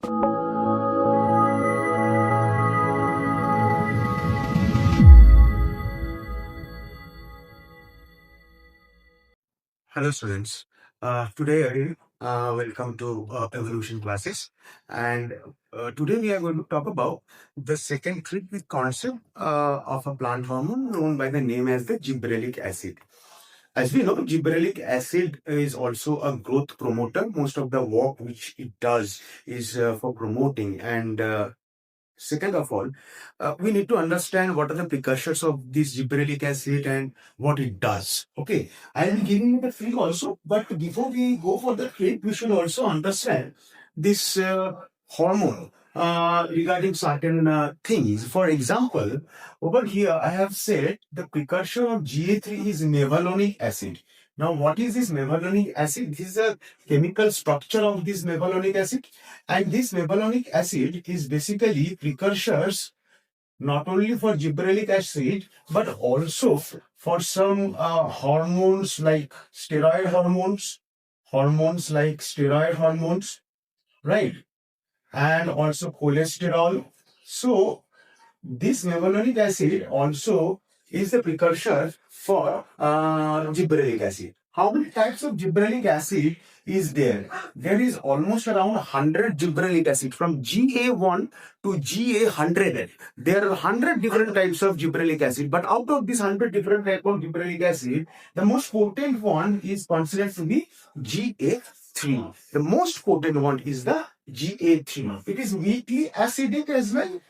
Hello, students. Today, again, welcome to Evolution classes. And today, we are going to talk about the second treatment concept of a plant hormone known by the name as the gibberellic acid. As we know, gibberellic acid is also a growth promoter. Most of the work which it does is for promoting. And second of all, we need to understand what are the precursors of this gibberellic acid and what it does. Okay, I will be giving you the trick also, but before we go for the trick, we should also understand this hormone regarding certain things. For example, over here I have said the precursor of GA3 is mevalonic acid. Now, what is this mevalonic acid? This is a chemical structure of this mevalonic acid, and this mevalonic acid is basically precursors not only for gibberellic acid but also for some hormones like steroid hormones, right? And also cholesterol. So this mevalonic acid also is the precursor for gibberellic acid. How many types of gibberellic acid is there? There is almost around 100 gibberellic acid from GA1 to GA100. There are 100 different types of gibberellic acid, but out of these 100 different types of gibberellic acid, the most potent one is considered to be GA3. The most potent one is the GA3. It is weakly acidic as well,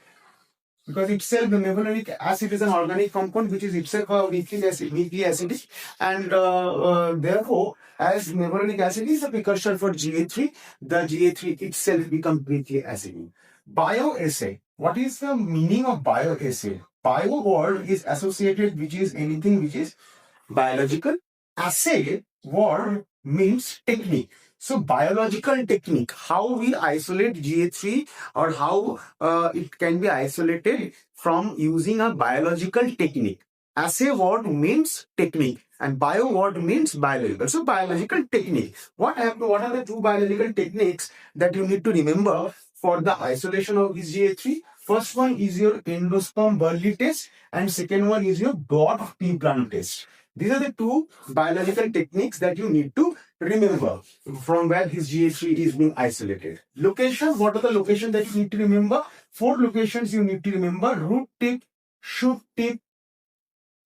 because itself the mevalonic acid is an organic compound which is itself a weakly acidic, and therefore, as mevalonic acid is a precursor for GA3, the GA3 itself becomes weakly acidic. Bioassay. What is the meaning of bioassay? Bio word is associated which is anything which is biological. Assay word means technique. So biological technique, how we isolate GA3 or how it can be isolated from using a biological technique. Assay word means technique and bio word means biological. So biological technique. What are the two biological techniques that you need to remember for the isolation of this GA3? First one is your endosperm Burley test and second one is your dwarf pea plant test. These are the two biological techniques that you need to remember from where his GA3 is being isolated. Location, what are the locations that you need to remember? 4 locations you need to remember: root tip, shoot tip,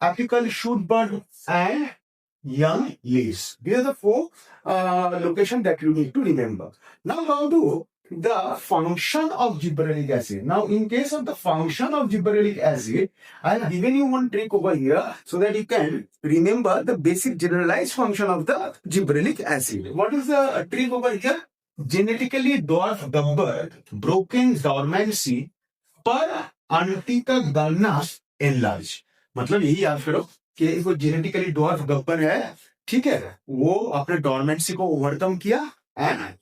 apical shoot bud, and young leaves. These are the 4 locations that you need to remember. Now, how to the function of gibberellic acid. Now, in case of the function of gibberellic acid, I have given you one trick over here so that you can remember the basic generalized function of the gibberellic acid. What is the trick over here? Genetically dwarf gabber, broken dormancy पर aunty का गलना enlarge. मतलब यही याद करो कि वो genetically dwarf Gabbar है, ठीक है, वो अपने डॉर्मेंसी को ओवरकम किया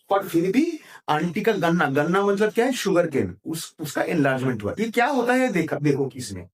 पर फिर भी आंटी का गन्ना मतलब क्या है? शुगर केन, उसका एनलार्जमेंट हुआ. ये क्या होता है? देखो किसमें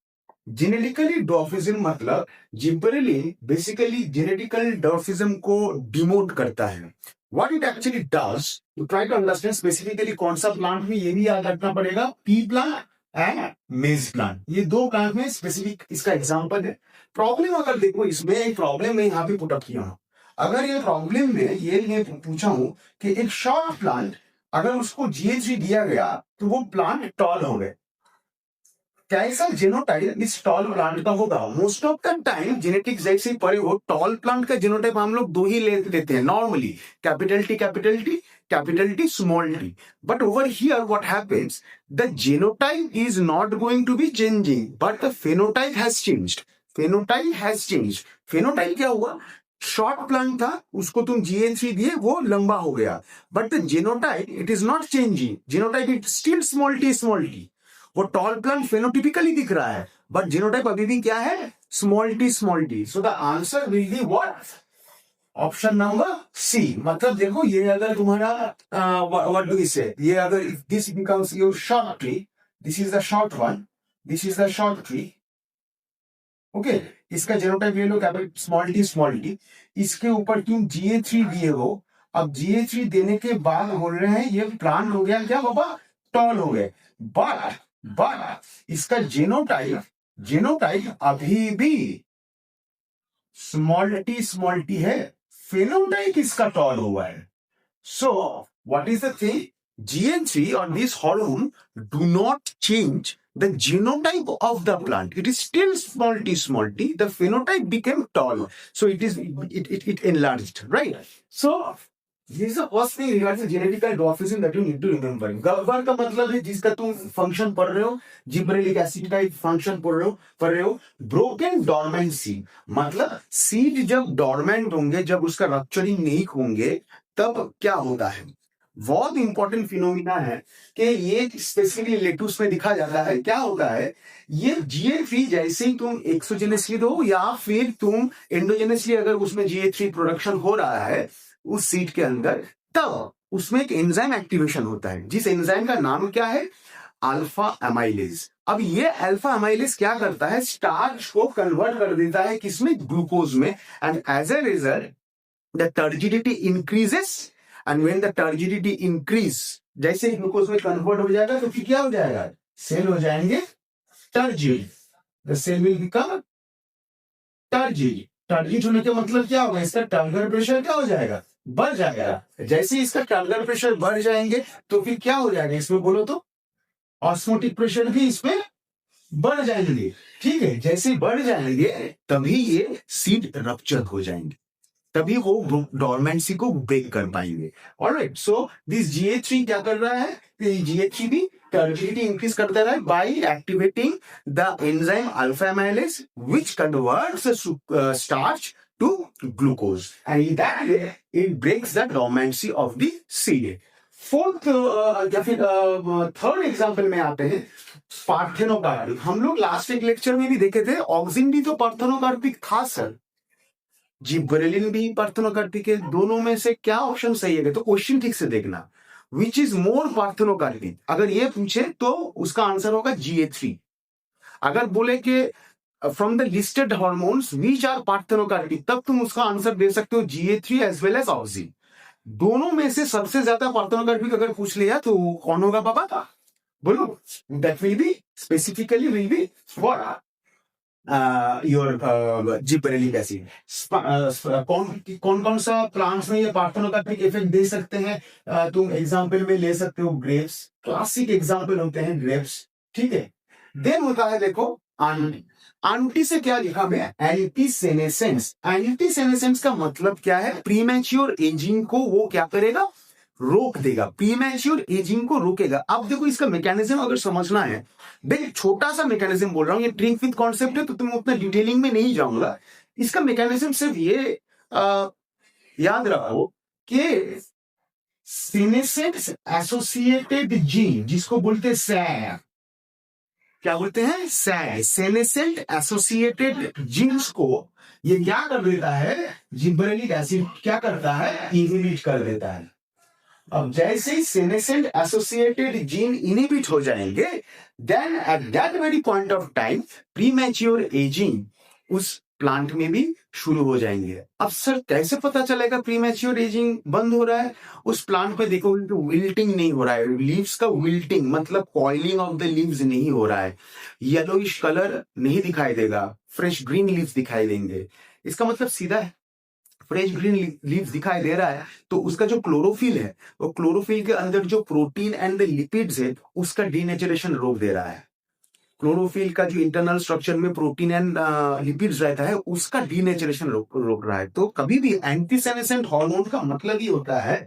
जेनेटिकली डॉर्फिज्म मतलब जिब्बरेलिन बेसिकली जेनेटिकल डॉर्फिज्म को डिमोट करता है. What it actually does, you try to understand specifically कौन सा प्लांट में, ये भी याद रखना पड़ेगा, पी प्लांट एंड मेज प्लांट. ये 2 प्लांट में स्पेसिफिक इसका एग्जांपल है. प्रॉब्लम अगर देखो, इसमें एक प्रॉब्लम मैं यहाँ पे पुटअप किया हूँ. अगर ये प्रॉब्लम में ये पूछा हूं कि एक शॉर्ट प्लांट अगर उसको GA3 दिया गया तो वो प्लांट टॉल हो गए, कैसा जेनोटाइप इस टॉल प्लांट का होगा? Most of the time genetics जैसे ही पढ़े हो, टॉल प्लांट का जेनोटाइप हम लोग 2 ही लेते हैं normally, capital T small T. But over here what happens, the genotype is not going to be changing but the phenotype has changed. Phenotype क्या हुआ? शॉर्ट प्लांट था, उसको तुम GA3 दिए, वो लंबा हो गया, but the genotype it is not changing. Genotype it still small T. वो टॉल प्लांट फेनोटिपिकली दिख रहा है बट जेनोटाइप अभी भी क्या है? Small T. So the answer will be what? Option number C. मतलब देखो, ये अगर तुम्हारा व्हाट डू वी से, ये अगर if this becomes your short tree, this is the short one, this is the short tree, okay, इसका genotype ले लो कैपिटल स्मॉल टी. इसके ऊपर तुम GA3 दिए हो अब GH3 देने के बाद बोल रहे हैं ये प्लांट हो गया क्या बाबा, टॉल हो गए। बट इसका जीनोटाइप अभी भी स्मॉल टी है, फेनोटाइप इसका टॉल हुआ है। So, what is the thing? GN3 or this hormone do not change the genotype of the plant. It is still small t. The phenotype became tall. So it enlarged, right? So this is the first thing regarding genetical dwarfism that you need to remember. Gabbar का मतलब है जिसका तुम function पढ़ रहे हो, gibberellic acid का एक फंक्शन पढ़ रहे हो। ब्रोकन डॉर्मेंट सीड मतलब सीड जब डॉर्मेंट होंगे, जब उसका रप्चरिंग नहीं होंगे, तब क्या होता है। बहुत इंपॉर्टेंट फिनोमिना है कि ये स्पेसिफिकली लेटूस में दिखा जाता है। क्या होता है, ये GH3 जैसे ही तुम एक्सोजेनसली दो या फिर तुम एंडोजेनसली अगर उसमें GH3 प्रोडक्शन हो रहा है उस सीड के अंदर, तब उसमें एक एंजाइम एक्टिवेशन होता है, जिस एंजाइम का नाम क्या है, अल्फा अमाइलेज। अब ये अल्फा अमाइलेज क्या करता है, स्टार्च को कन्वर्ट कर देता है किसमें, ग्लूकोज में। And as a result the turgidity increases, and when the turgidity increase, जैसे ही ग्लूकोज में कन्वर्ट हो जाएगा तो फिर क्या हो जाएगा, सेल हो जाएंगे turgid. the cell will become turgid। Turgid होने का मतलब क्या होगा, इसका टर्मिनल प्रेशर क्या हो जाएगा, बढ़ जाएगा। जैसे इसका टर्मिनल प्रेशर बढ़ जाएंगे तो फिर क्या हो जाएगा, इसमें बोलो तो ऑस्मोटिक प्रेशर भी इसमें बढ़ जाएंगे। ठीक है, जैसे बढ़ जाएंगे तभी ये सीड रप्चर हो जाएंगे, तभी वो डोरमेंसी को ब्रेक कर पाएंगे। ऑलराइट, सो दिस GH3 क्या कर रहा है, GH3 भी टर्जिडिटी इंक्रीज करता है by activating the enzyme alpha amylase which converts starch to glucose, and in that way it breaks the dormancy of the seed. Fourth या फिर थर्ड एग्जांपल में आते हैं, पार्थेनोकार्पिक। हम लोग लास्ट एक लेक्चर में भी देखे थे, ऑक्सिन भी तो पार्थेनोकार्पिक था सर, जिब्रेलिन भी पार्थेनोकार्पिक है, दोनों में से क्या ऑप्शन सही है, तो क्वेश्चन ठीक से देखना, विच इज मोर पार्थेनोकार्पिक। अगर ये पूछे तो उसका आंसर होगा GH3। अगर बोले कि from the listed hormones which are parthenocarpic, तब तुम उसका आंसर दे सकते हो GH3 as well as auxin. दोनों में से सबसे ज्यादा पार्थेनोकार्पिक अगर पूछ लिया तो कौन होगा पापा, बोलो। That will be specifically will be for your gibberellic acid. कौन सा प्लांट्स में ये पार्थेनोकार्पिक इफेक्ट दे सकते हैं, तुम एग्जांपल में ले सकते हो ग्रेप्स, क्लासिक एग्जांपल होते हैं ग्रेप्स। ठीक है, देन होता है देखो आंटी। आंटी से क्या लिखा है, एंटीसेनेसेंस। एंटीसेनेसेंस का मतलब क्या है, प्रीमैच्योर एजिंग को वो क्या करेगा, रोक देगा, प्रीमैच्योर एजिंग को रोकेगा। अब देखो इसका मैकेनिज्म अगर समझना है, देख छोटा सा मैकेनिज्म बोल रहा हूं, ये ड्रिंक विद कॉन्सेप्ट है तो तुम उतना डिटेलिंग में नहीं जाऊंगा। इसका मैकेनिज्म सिर्फ ये याद रखो कि सीनेसेंट एसोसिएटेड जीन, जिसको बोलते हैं सैर, क्या बोलते हैं, सैर, सेनेसेंट एसोसिएटेड जीन्स को ये क्या कर देता है, जिब्रेलिक एसिड क्या करता है, इनहिबिट कर देता है। अब जैसे ही सेनेसेंट एसोसिएटेड जीन इनहिबिट हो जाएंगे, then at that very point of time premature aging उस प्लांट में भी शुरू हो जाएंगे। अब सर कैसे पता चलेगा प्रीमैच्योर एजिंग बंद हो रहा है उस प्लांट पे, देखो विल्टिंग नहीं हो रहा है, लीव्स का विल्टिंग मतलब कॉइलिंग ऑफ द लीव्स नहीं हो रहा है, येलोइश कलर नहीं दिखाई देगा, फ्रेश ग्रीन लीव्स दिखाई देंगे। इसका मतलब सीधा है, फ्रेश ग्रीन लीव्स दिखाई दे रहा है तो उसका जो क्लोरोफिल है, वो क्लोरोफिल के अंदर जो प्रोटीन एंड द लिपिड्स है उसका डीनेचरेशन रोक दे रहा है। क्लोरोफिल का जो इंटरनल स्ट्रक्चर में प्रोटीन एंड लिपिड्स रहता है उसका डीनेचरेशन रोक रहा है। तो कभी भी एंटीसेनेसेंट हार्मोन का मतलब ही होता है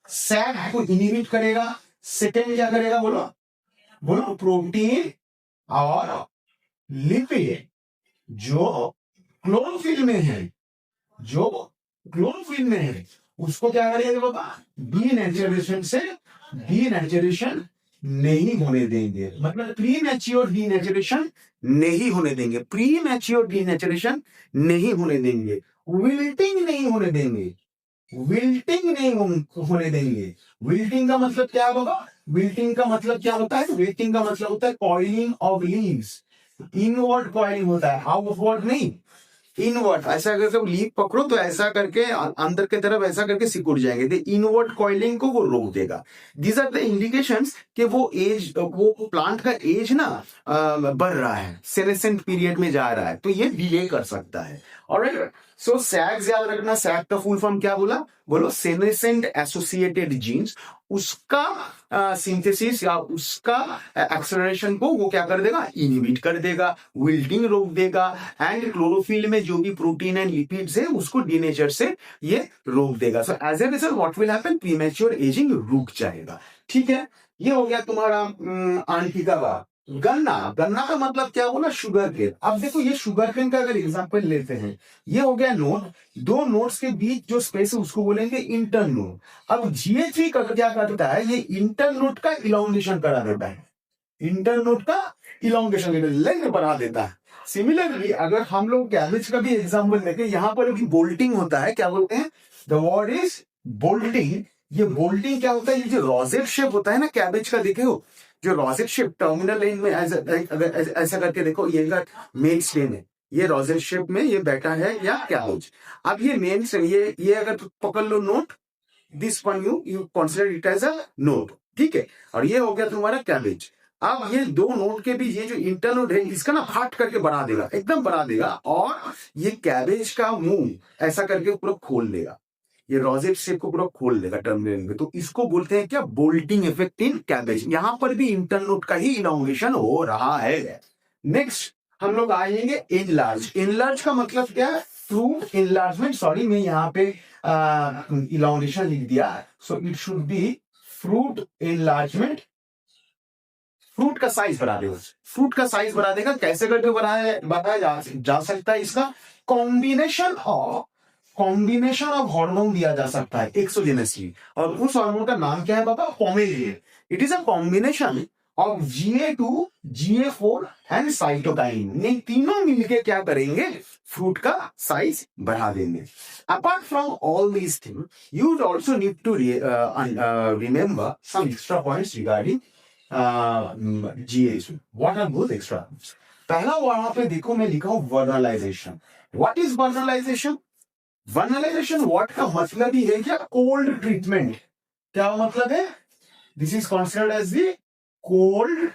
सैग को इनहिबिट करेगा, सेकेंड क्या करेगा, बोलो बोलो, प्रोटीन और लिपिड जो क्लोरोफिल में है, जो क्लोरोफिल में है उसको क्या करेगा बाबा, डीनेचरेशन से डीनेचरेशन नहीं होने देंगे, मतलब प्रीमैच्योर डीनेचरेशन नहीं होने देंगे, प्रीमैच्योर डीनेचरेशन नहीं होने देंगे, विल्टिंग नहीं होने देंगे, विल्टिंग नहीं होने देंगे। विल्टिंग का मतलब क्या होगा, विल्टिंग का मतलब क्या होता है, विल्टिंग का मतलब होता है coiling of leaves, inward coiling होता है, आउटवर्ड नहीं। इनवर्ट ऐसा करके लीफ पकड़ो तो ऐसा करके अंदर की तरफ ऐसा करके सिकुड़ जाएंगे, तो इनवर्ट कॉइलिंग को वो रोक देगा। दीज आर द इंडिकेशंस कि वो प्लांट का एज ना बढ़ रहा है, सेनेसेंट पीरियड में जा रहा है, तो ये डिले कर सकता है। ऑलराइट, सो सैग याद रखना, सैग का फुल फॉर्म क्या बोला, बोलो सेनेसेंट एसोसिएटेड जीन्स, उसका सिंथेसिस या उसका एक्सेलरेशन को वो क्या कर देगा, इनहिबिट कर देगा, विल्टिंग रोक देगा, एंड क्लोरोफिल में जो भी प्रोटीन एंड लिपिड्स है उसको डीनेचर से ये रोक देगा। So as a result what will happen, premature aging रुक जाएगा। ठीक है, ये हो गया तुम्हारा आंटी का बात। गन्ना, गन्ना का मतलब क्या बोला, शुगर केन। अब देखो ये शुगर केन का अगर एग्जांपल लेते हैं, ये हो गया नोड, दो नोड्स के बीच जो स्पेस है उसको बोलेंगे इंटर नोड। अब GH3 का क्या करता है, ये इंटर नोड का इलॉन्गेशन करा देता है, इंटर नोड का इलॉन्गेशन लेंथ बढ़ा देता है। सिमिलरली अगर हम लोग कैबेज का भी एग्जांपल लेके, यहाँ पर भी बोल्टिंग होता है, क्या बोलते हैं, द वर्ड इज बोल्टिंग। ये बोल्टिंग क्या होता है, ये जो रोजेट शेप होता है ना कैबेज का, देखे हो जो रोजेट शेप टर्मिनल लाइन में ऐसा करके देखो, ये मेन स्टेम है, ये रोजेट शेप में ये बैठा है या कैबेज। अब ये मेन स्टेम, ये अगर पकड़ लो note, this one you consider it as a note, ठीक है, और ये हो गया तुम्हारा कैबेज। अब ये दो नोट के बीच ये जो इंटर नोड है इसका ना फाट करके बढ़ा देगा, एकदम बढ़ा देगा, और ये कैबेज का मुंह ऐसा करके पूरा खोल देगा, ये रोजेट शेप को पूरा खोल देगा टर्मिनल में, तो इसको बोलते हैं क्या, बोल्टिंग इफेक्ट इन कैबेज। यहां पर भी इंटरनोड का ही इलॉन्गेशन हो रहा है। नेक्स्ट हम लोग आएंगे इनलार्ज। इनलार्ज का मतलब क्या है, फ्रूट इनलार्जमेंट, सॉरी मैं यहाँ पे इलॉन्गेशन लिख दिया, so it should be fruit enlargement. Fruit का साइज बढ़ा देगा, फ्रूट का साइज बढ़ा देगा, कैसे करके बढ़ाया जा सकता है, इसका कॉम्बिनेशन ऑफ हार्मोन दिया जा सकता है एक्सोजेनसली, और उस हार्मोन का नाम क्या है बाबा, पोमेलियन। It is a combination of GA2, GA4 and cytokine. ये तीनों मिलके क्या करेंगे, फ्रूट का साइज बढ़ा देंगे। Apart from all these thing, you also need to remember some extra points regarding GA2। What are those extra? पहला वहां पे देखो मैं लिखा हूं vernalisation. What is vernalisation? Vernalisation word का मतलब ही है क्या, कोल्ड ट्रीटमेंट। क्या मतलब है, this is considered as the cold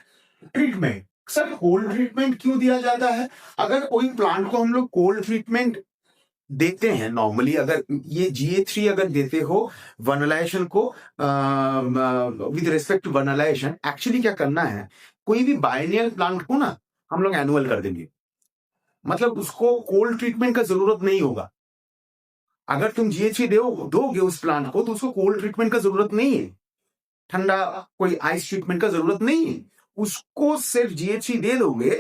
treatment. Sir cold treatment क्यों दिया जाता है? अगर कोई प्लांट को हम लोग कोल्ड ट्रीटमेंट देते हैं नॉर्मली, अगर ये GA3 अगर देते हो वर्नलाइजेशन को with respect to vernalisation, actually क्या करना है, कोई भी बायनियल प्लांट को ना हम लोग एनुअल कर देंगे, मतलब उसको कोल्ड ट्रीटमेंट का जरूरत नहीं होगा। अगर तुम GA3 दोगे उस प्लांट को तो उसको कोल्ड ट्रीटमेंट का जरूरत नहीं है, ठंडा कोई आइस ट्रीटमेंट का जरूरत नहीं है, उसको सिर्फ GA3 दे दोगे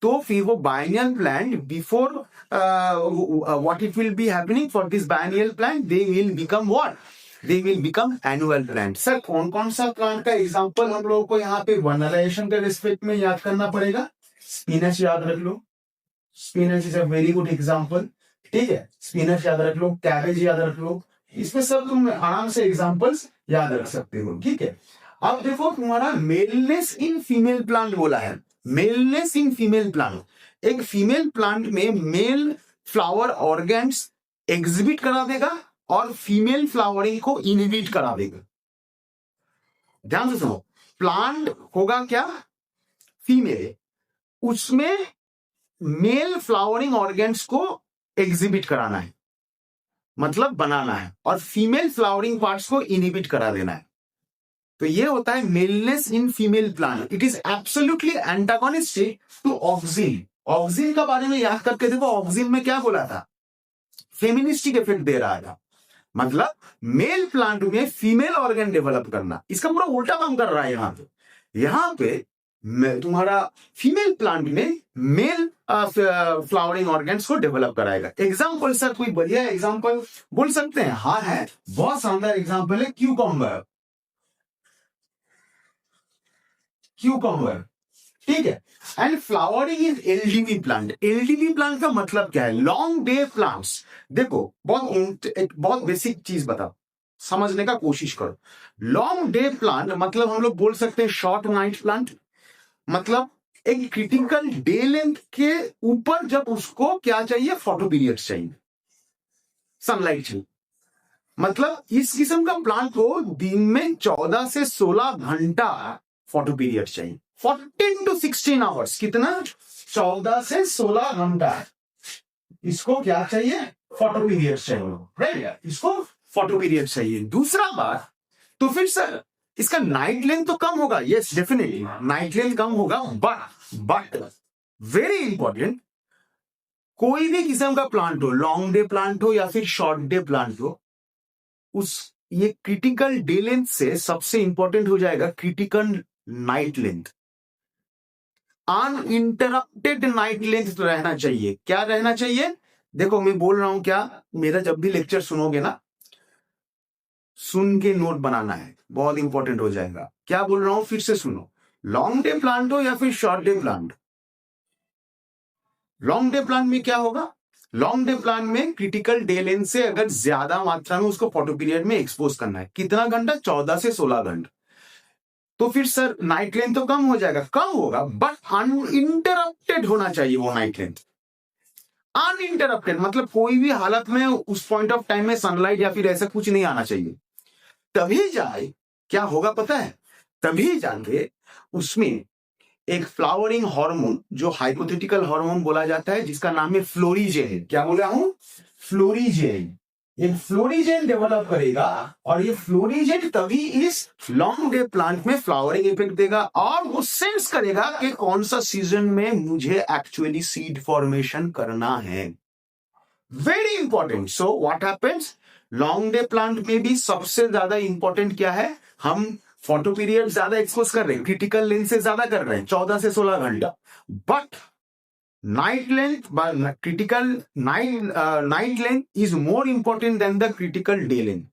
तो फिर वो biennial plant before what it will be happening for this biennial plant, they will become what, they will become annual plant. Sir कौन कौन सा प्लांट का एग्जांपल हम लोगों को यहाँ पे वर्नलाइजेशन के रिस्पेक्ट में याद करना पड़ेगा? स्पिनच याद रख लो, spinach is a very good example, ठीक है, स्पिनच याद रख लो, कैबेज याद रख लो, इसमें सब तुम आराम से एग्जांपल्स याद रख सकते हो, ठीक है। अब देखो तुम्हारा मेलनेस इन फीमेल प्लांट बोला है, मेलनेस इन फीमेल प्लांट, एक फीमेल प्लांट में मेल फ्लावर ऑर्गन्स एग्जिबिट करा देगा और फीमेल फ्लावरिंग को इनहिबिट करा देगा। ध्यान से सुनो, प्लांट होगा क्या, फीमेल, उसमें मेल फ्लावरिंग ऑर्गन्स को एग्जिबिट कराना है, मतलब बनाना है, और फीमेल फ्लावरिंग पार्ट्स को इनहिबिट करा देना है। तो ये होता है maleness in female plant. It is absolutely antagonistic to auxin. Auxin का बारे में याद करके देखो, ऑक्सिन में क्या बोला था, फेमिनिस्टिक इफेक्ट दे रहा था, मतलब मेल प्लांट में फीमेल ऑर्गन डेवलप करना, इसका पूरा उल्टा काम कर रहा है यहाँ पे तुम्हारा फीमेल प्लांट में मेल फ्लावरिंग ऑर्गन्स को डेवलप कराएगा। एग्जाम्पल सर कोई बढ़िया एग्जाम्पल बोल सकते हैं? हाँ है, बहुत शानदार एग्जाम्पल है क्यूकम्बर, क्यूकम्बर, ठीक है। And flowering is LDV plant. LDV plant का मतलब क्या है, लॉन्ग डे प्लांट्स। देखो बहुत बेसिक चीज बताओ, समझने का कोशिश करो। लॉन्ग डे प्लांट मतलब हम लोग बोल सकते हैं शॉर्ट नाइट प्लांट, मतलब एक क्रिटिकल डे लेंथ के ऊपर जब उसको क्या चाहिए, फोटो पीरियड्स चाहिए, सनलाइट चाहिए। मतलब इस किस्म का प्लांट को दिन में 14 से 16 घंटा फोटो पीरियड चाहिए, 14 to 16 आवर्स। कितना? 14 से 16 घंटा इसको क्या चाहिए, फोटो पीरियड चाहिए, राइट? इसको फोटो पीरियड चाहिए। दूसरा बात, तो फिर सर इसका नाइट लेंथ तो कम होगा, यस डेफिनेटली नाइट लेंथ कम होगा, बट वेरी इंपॉर्टेंट, कोई भी किस्म का प्लांट हो, लॉन्ग डे प्लांट हो या फिर शॉर्ट डे प्लांट हो, उस ये क्रिटिकल डे लेंथ से सबसे इंपॉर्टेंट हो जाएगा critical night length. Uninterrupted night length तो रहना चाहिए। क्या रहना चाहिए? देखो मैं बोल रहा हूं क्या, मेरा जब भी लेक्चर सुनोगे ना, सुन के नोट बनाना है, बहुत इंपॉर्टेंट हो जाएगा। क्या बोल रहा हूं फिर से सुनो, लॉन्ग डे प्लांट हो या फिर short day plant, long day plant में क्या होगा, लॉन्ग डे प्लान में क्रिटिकल डे लेंथ से अगर ज्यादा मात्रा में उसको फोटो पीरियड में एक्सपोज करना है, कितना घंटा, 14 से 16 घंटा, तो फिर सर नाइट लेंथ तो कम हो जाएगा, कम होगा, बट अनइंटरप्टेड होना चाहिए वो नाइट लेंथ। अनइंटरप्टेड मतलब कोई भी हालत में उस पॉइंट ऑफ टाइम में सनलाइट या फिर ऐसा कुछ नहीं आना चाहिए। तभी जाए क्या होगा पता है, तभी जाके उसमें एक फ्लावरिंग हार्मोन, जो हाइपोथेटिकल हार्मोन बोला जाता है, जिसका नाम है फ्लोरीजेन। क्या बोला हूं, फ्लोरीजेन। एक फ्लोरीजेन डेवलप करेगा और ये फ्लोरीजेन तभी इस लॉन्ग डे प्लांट में फ्लावरिंग इफेक्ट देगा और वो सेंस करेगा कि कौन सा सीजन में मुझे एक्चुअली सीड फॉर्मेशन करना है। Very important. So what happens, long day plant में भी सबसे ज्यादा इंपॉर्टेंट क्या है, हम फोटो पीरियड ज्यादा एक्सपोज कर रहे हैं, क्रिटिकल लेंथ से ज्यादा कर रहे हैं, 14 से 16 घंटा, but night length, critical night length is more important than the critical day length.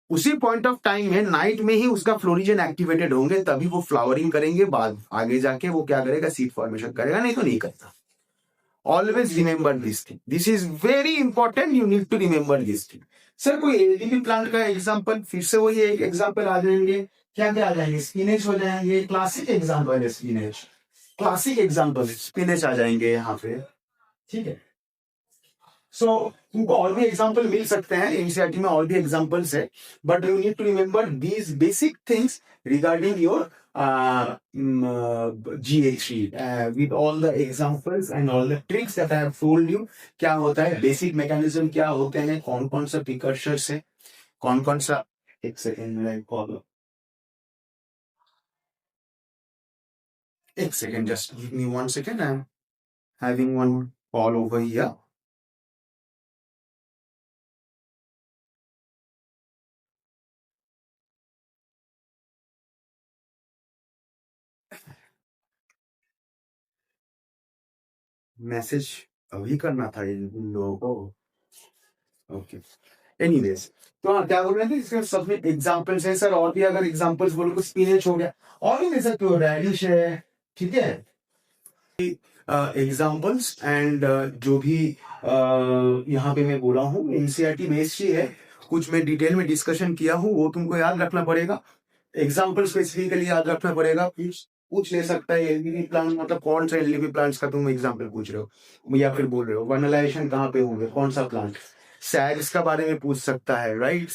उसी पॉइंट ऑफ टाइम में नाइट में ही उसका फ्लोरिजन एक्टिवेटेड होंगे, तभी वो फ्लावरिंग करेंगे, बाद आगे जाके वो क्या करेगा, सीड फॉर्मेशन करेगा, नहीं तो नहीं करता। Always remember this thing. This is very important. You need to remember this thing. Sir कोई एलडीपी प्लांट का एग्जांपल, फिर से वही एक एग्जांपल आ जाएंगे, क्या क्या आ जाएंगे, स्पिनेच हो जाएंगे, क्लासिक एग्जांपल है स्पिनेच, क्लासिक एग्जांपल स्पिनेच आ जाएंगे यहाँ पे, ठीक है। सो तुमको और भी एग्जांपल मिल सकते हैं, एनसीईआरटी में और भी एग्जांपल्स है, but you need to remember these basic things regarding your GH3 with all the examples and all the tricks that I have told you। क्या होता है, बेसिक मैकेनिज्म क्या होते हैं, कौन कौन सा प्रिकर्सर्स है, कौन कौन सा, एक सेकेंड में कॉल, एक second, just give me 1 second, I am having one call over here. Message अभी करना था इन लोगों को, ओके। एनीवेज, तो हाँ क्या बोल रहे थे, इसके सब में एग्जांपल्स हैं सर, और भी अगर एग्जांपल्स बोलो तो स्पिनच हो गया, और भी ले सकते हो, रेडिश है, ठीक है। एग्जांपल्स एंड जो भी यहाँ पे मैं बोला हूँ एनसीईआरटी बेस्ड ही है, कुछ मैं डिटेल में डिस्कशन किया हूँ, वो तुमको याद रखना पड़ेगा, एग्जांपल स्पेसिफिकली याद रखना पड़ेगा। पूछ ले सकता है एलडीपी प्लांट मतलब कौन सा एलडीपी प्लांट्स का तुम एग्जांपल पूछ रहे हो या फिर बोल रहे हो वनलाइजेशन कहाँ पे होंगे, कौन सा प्लांट, सैग्स का बारे में पूछ सकता है, राइट।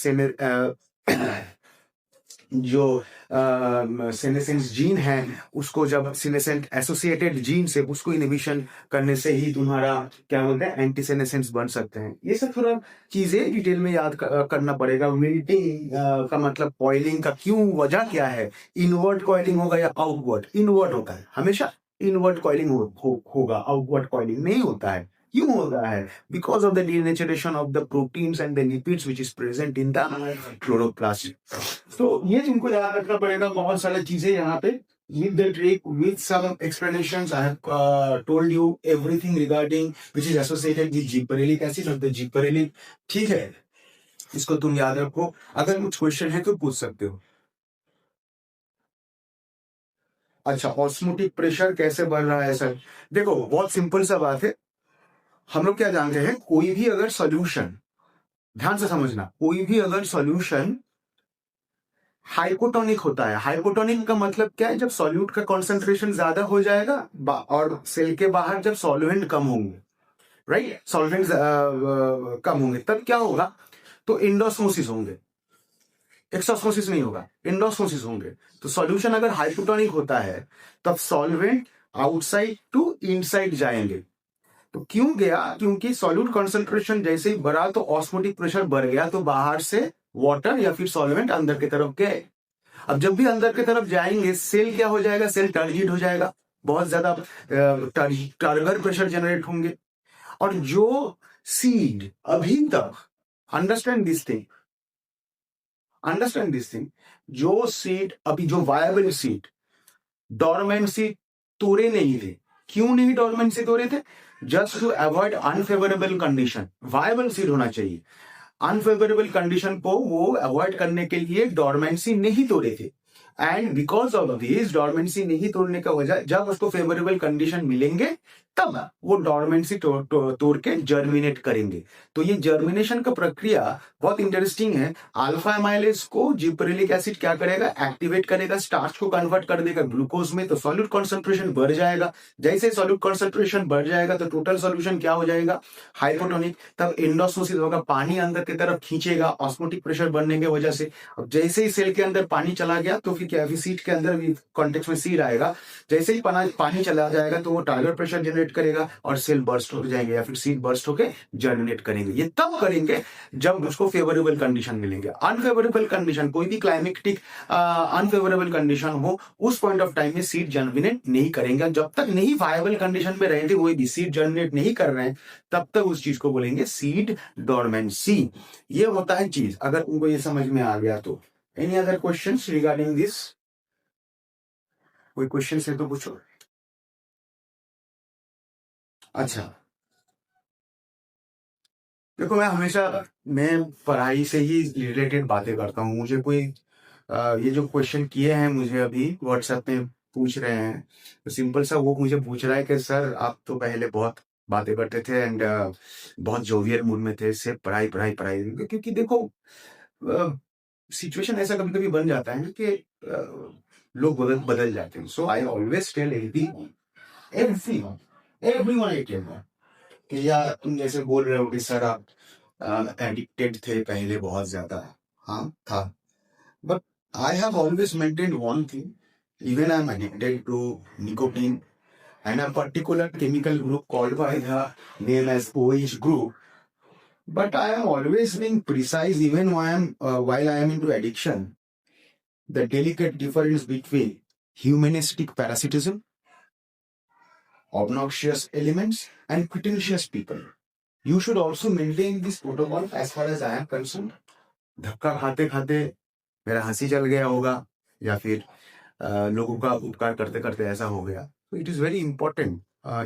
जो सेनेसेंस जीन है उसको, जब सेनेसेंट एसोसिएटेड जीन से उसको इनहिबिशन करने से ही तुम्हारा क्या बोलते हैं एंटी सेनेसेंस बन सकते हैं। ये सब थोड़ा चीजें डिटेल में याद करना पड़ेगा। विल्टिंग का मतलब कॉइलिंग का क्यों, वजह क्या है, इनवर्ट कॉइलिंग होगा या आउटवर्ड, इनवर्ट होता है हमेशा, इनवर्ट कॉइलिंग होगा, आउटवर्ड कॉइलिंग नहीं होता है। क्यों होता है, because of the denaturation of the proteins and the lipids which is present in the chloroplast. तो ये तुमको याद रखना पड़ेगा, बहुत सारी चीजें यहाँ पे with the trick, with some explanations I have told you everything regarding which is associated with gibberellic acid और the gibberellic, ठीक है, इसको तुम याद रखो। अगर कुछ क्वेश्चन है तो पूछ सकते हो। अच्छा, ऑस्मोटिक प्रेशर कैसे बढ़ रहा है सर, देखो बहुत सिंपल सा बात है, हम लोग क्या जानते हैं, कोई भी अगर सॉल्यूशन, ध्यान से समझना, कोई भी अगर सॉल्यूशन हाइपोटोनिक होता है। हाइपोटोनिक का मतलब क्या है? जब सॉल्यूट का कॉन्सेंट्रेशन ज्यादा हो जाएगा और सेल के बाहर जब सॉल्वेंट कम होंगे, राइट, सॉल्वेंट कम होंगे, तब क्या होगा? तो इंडोस्मोसिस होंगे, एक्सोस्मोसिस नहीं होगा, इंडोस्मोसिस होंगे। तो सॉल्यूशन अगर हाइपोटोनिक होता है तब सॉल्वेंट आउटसाइड टू इनसाइड जाएंगे। तो क्यों गया? क्योंकि सॉल्यूट कॉन्सेंट्रेशन जैसे ही बढ़ा तो ऑस्मोटिक प्रेशर बढ़ गया, तो बाहर से वाटर या फिर सॉल्वेंट अंदर की तरफ गए। अब जब भी अंदर की तरफ जाएंगे, सेल क्या हो जाएगा? सेल टर्गीट हो जाएगा, बहुत ज्यादा टर्गर प्रेशर जनरेट होंगे। और जो सीड अभी तक, understand this thing, understand this thing, जो सीड अभी, जो वायबल सीड डोरमेंसी तोड़े नहीं थे। क्यों नहीं डोरमेंसी तोड़े थे? Just to avoid unfavourable condition. Viable seed होना चाहिए। अनफेवरेबल कंडीशन को वो अवॉइड करने के लिए डोरमेंसी नहीं तोड़े थे। And because of this dormancy नहीं तोड़ने का वजह, जब उसको फेवरेबल कंडीशन मिलेंगे तब वो डोरमेंसी तोड़ के जर्मिनेट करेंगे। तो ये जर्मिनेशन का प्रक्रिया बहुत इंटरेस्टिंग है। अल्फा एमाइलेज को जिबरेलिक एसिड क्या करेगा? एक्टिवेट करेगा, स्टार्च को कन्वर्ट कर देगा ग्लूकोज में, तो सॉल्यूट कॉन्सेंट्रेशन बढ़ जाएगा। जैसे सॉल्यूट कॉन्सेंट्रेशन बढ़ जाएगा तो टोटल सॉल्यूशन क्या हो जाएगा? हाइपोटोनिक। तब इंडोस्मोसिस होगा, पानी अंदर की तरफ खींचेगा ऑस्मोटिक प्रेशर बढ़ने की वजह से। अब जैसे ही सेल के अंदर पानी चला गया तो फिर क्या? सीड के अंदर भी कॉन्टेक्स्ट में सीड आएगा। जैसे ही पानी चला जाएगा तो वो टारगेट प्रेशर जनरेट करेगा और सेल बर्स्ट हो जाएंगे या फिर सीड बर्स्ट होकर जर्मिनेट करेंगे। ये तब करेंगे जब उसको फेवरेबल कंडीशन मिलेंगे। अनफेवरेबल कंडीशन, कोई भी क्लाइमेटिक अनफेवरेबल कंडीशन हो, उस पॉइंट ऑफ टाइम में सीड जर्मिनेट नहीं करेंगे। जब तक नहीं वायबल कंडीशन में रहेंगे, कोई भी सीड जर्मिनेट नहीं कर रहे हैं, तब तक उस चीज को बोलेंगे सीड डोरमेंसी। ये होता है चीज, अगर तुमको ये समझ में आ गया तो। Any other questions regarding this? कोई क्वेश्चन है तो पूछो। अच्छा, देखो मैं पढ़ाई से ही रिलेटेड बातें करता हूँ। मुझे कोई ये जो क्वेश्चन किए हैं मुझे अभी व्हाट्सएप में पूछ रहे हैं, तो सिंपल सा वो मुझे पूछ रहा है कि सर आप तो पहले बहुत बातें करते थे एंड बहुत जोवियल मूड में थे, सिर्फ पढ़ाई पढ़ाई पढ़ाई। क्योंकि देखो सिचुएशन ऐसा कभी कभी बन जाता है ना कि लोग बदल बदल जाते हैं। So I always tell everyone I tell कि यार तुम जैसे बोल रहे हो कि सर आप एडिक्टेड थे पहले बहुत ज्यादा। हाँ था, but I have always maintained one thing, even I am addicted to nicotine and a particular chemical group called by the name as OH group. But I am always being precise even while I am into addiction. The delicate difference between humanistic parasitism, obnoxious elements, and pretentious people. You should also maintain this protocol as far as I am concerned. धक्का खाते खाते मेरा हंसी चल गया होगा या फिर लोगों का उपकार करते करते ऐसा हो गया, तो it is very important.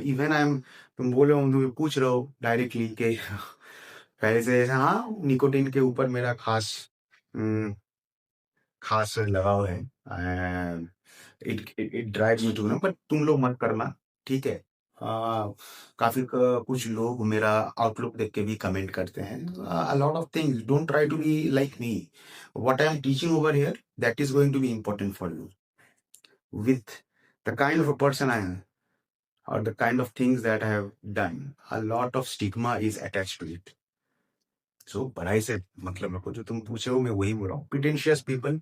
Even I M, तुम बोले हो, तुम पूछ रहे हो डायरेक्टली कि पहले से ऐसा, हाँ निकोटीन के ऊपर मेरा खास लगाव है। It it drives me to no, but तुम लोग मत करना, ठीक है? काफी कुछ लोग मेरा आउटलुक देख के भी कमेंट करते हैं। A lot of things, don't try to be like me. What I am teaching over here, that is going to be important for you. With the kind of a person I am or the kind of things that I have done, a lot of stigma is attached to it. So पढ़ाई से मतलब मेरे को जो तुम पूछे हो मैं वही बोल रहा हूँ। Pretentious people,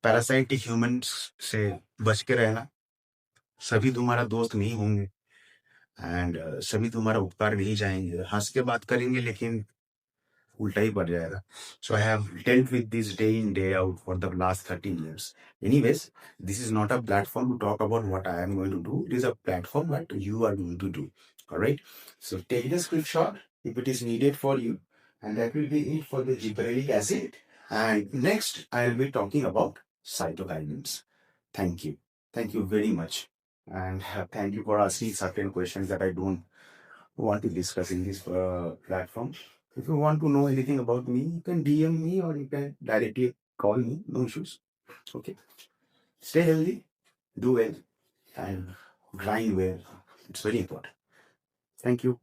parasitic humans से बच के रहना। सभी तुम्हारा दोस्त नहीं होंगे एंड सभी तुम्हारा उपकार नहीं चाहेंगे। हंस के बात करेंगे लेकिन उल्टा ही पड़ जाएगा। So I have dealt with this day in day out for the last 13 years. Anyways, this is not a platform to talk about what I am going to do. It is a platform what you are going to do. All right. So take the screenshot if it is needed for you, and that will be it for the gibberellic acid. And next, I will be talking about cytokinins. Thank you. Thank you very much. And thank you for asking certain questions that I don't want to discuss in this platform. If you want to know anything about me, you can DM me or you can directly call me. No issues. Okay. Stay healthy, do well, and grind well. It's very important. Thank you.